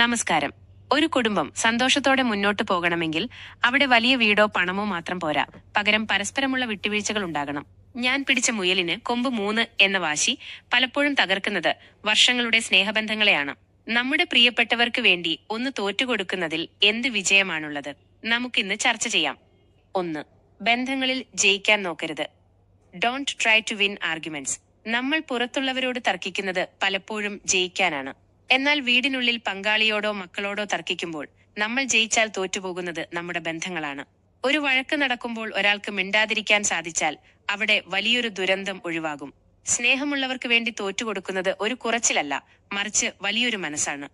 നമസ്കാരം. ഒരു കുടുംബം സന്തോഷത്തോടെ മുന്നോട്ടു പോകണമെങ്കിൽ അവിടെ വലിയ വീടോ പണമോ മാത്രം പോരാ. പകരം പരസ്പരമുള്ള വിട്ടുവീഴ്ചകൾ ഉണ്ടാകണം. ഞാൻ പിടിച്ച മുയലിന് കൊമ്പ് 3 എന്ന വാശി പലപ്പോഴും തകർക്കുന്നത് വർഷങ്ങളുടെ സ്നേഹബന്ധങ്ങളെയാണ്. നമ്മുടെ പ്രിയപ്പെട്ടവർക്ക് വേണ്ടി ഒന്ന് തോറ്റുകൊടുക്കുന്നതിൽ എന്ത് വിജയമാണുള്ളത്? നമുക്കിന്ന് ചർച്ച ചെയ്യാം. 1. ബന്ധങ്ങളിൽ ജയിക്കാൻ നോക്കരുത്. Don't try to win arguments. നമ്മൾ പുറത്തുള്ളവരോട് തർക്കിക്കുന്നത് പലപ്പോഴും ജയിക്കാനാണ്. എന്നാൽ വീടിനുള്ളിൽ പങ്കാളിയോടോ മക്കളോടോ തർക്കിക്കുമ്പോൾ നമ്മൾ ജയിച്ചാൽ തോറ്റുപോകുന്നത് നമ്മുടെ ബന്ധങ്ങളാണ്. ഒരു വഴക്ക് നടക്കുമ്പോൾ ഒരാൾക്ക് മിണ്ടാതിരിക്കാൻ സാധിച്ചാൽ അവിടെ വലിയൊരു ദുരന്തം ഒഴിവാകും. സ്നേഹമുള്ളവർക്ക് വേണ്ടി തോറ്റുകൊടുക്കുന്നത് ഒരു കുറച്ചിലല്ല, മറിച്ച് വലിയൊരു മനസ്സാണ്.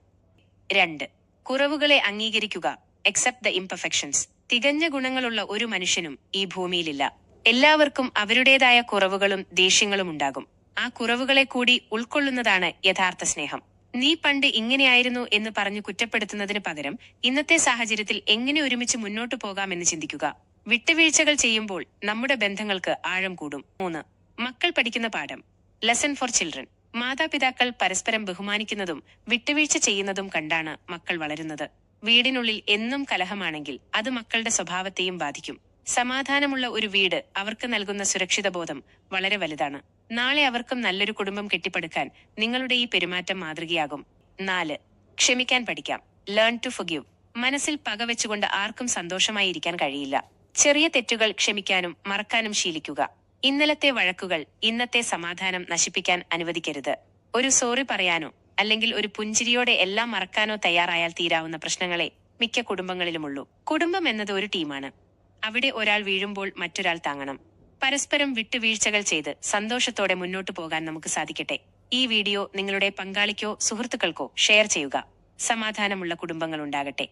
2. കുറവുകളെ അംഗീകരിക്കുക. Accept the imperfections. തികഞ്ഞ ഗുണങ്ങളുള്ള ഒരു മനുഷ്യനും ഈ ഭൂമിയിലില്ല. എല്ലാവർക്കും അവരുടേതായ കുറവുകളും ദേഷ്യങ്ങളും ഉണ്ടാകും. ആ കുറവുകളെ കൂടി ഉൾക്കൊള്ളുന്നതാണ് യഥാർത്ഥ സ്നേഹം. നീ പണ്ട് ഇങ്ങനെയായിരുന്നു എന്ന് പറഞ്ഞു കുറ്റപ്പെടുത്തുന്നതിന് പകരം ഇന്നത്തെ സാഹചര്യത്തിൽ എങ്ങനെ ഒരുമിച്ച് മുന്നോട്ടു പോകാമെന്ന് ചിന്തിക്കുക. വിട്ടുവീഴ്ചകൾ ചെയ്യുമ്പോൾ നമ്മുടെ ബന്ധങ്ങൾക്ക് ആഴം കൂടും. 3. മക്കൾ പഠിക്കുന്ന പാഠം. Lesson for children. മാതാപിതാക്കൾ പരസ്പരം ബഹുമാനിക്കുന്നതും വിട്ടുവീഴ്ച ചെയ്യുന്നതും കണ്ടാണ് മക്കൾ വളരുന്നത്. വീടിനുള്ളിൽ എന്നും കലഹമാണെങ്കിൽ അത് മക്കളുടെ സ്വഭാവത്തെയും ബാധിക്കും. സമാധാനമുള്ള ഒരു വീട് അവർക്ക് നൽകുന്ന സുരക്ഷിതബോധം വളരെ വലുതാണ്. നാളെ അവർക്കും നല്ലൊരു കുടുംബം കെട്ടിപ്പടുക്കാൻ നിങ്ങളുടെ ഈ പെരുമാറ്റം മാതൃകയാകും. 4. ക്ഷമിക്കാൻ പഠിക്കാം. Learn to forgive. മനസ്സിൽ പക വെച്ചുകൊണ്ട് ആർക്കും സന്തോഷമായി ഇരിക്കാൻ കഴിയില്ല. ചെറിയ തെറ്റുകൾ ക്ഷമിക്കാനും മറക്കാനും ശീലിക്കുക. ഇന്നലത്തെ വഴക്കുകൾ ഇന്നത്തെ സമാധാനം നശിപ്പിക്കാൻ അനുവദിക്കരുത്. ഒരു സോറി പറയാനോ അല്ലെങ്കിൽ ഒരു പുഞ്ചിരിയോടെ എല്ലാം മറക്കാനോ തയ്യാറായാൽ തീരാവുന്ന പ്രശ്നങ്ങളെ മിക്ക കുടുംബങ്ങളിലുമുള്ളൂ. കുടുംബം എന്നത് ഒരു ടീമാണ്. അവിടെ ഒരാൾ വീഴുമ്പോൾ മറ്റൊരാൾ താങ്ങണം. പരസ്പരം വിട്ടുവീഴ്ചകൾ ചെയ്ത് സന്തോഷത്തോടെ മുന്നോട്ടു പോകാൻ നമുക്ക് സാധിക്കട്ടെ. ഈ വീഡിയോ നിങ്ങളുടെ പങ്കാളിക്കോ സുഹൃത്തുക്കൾക്കോ ഷെയർ ചെയ്യുക. സമാധാനമുള്ള കുടുംബങ്ങൾ ഉണ്ടാകട്ടെ.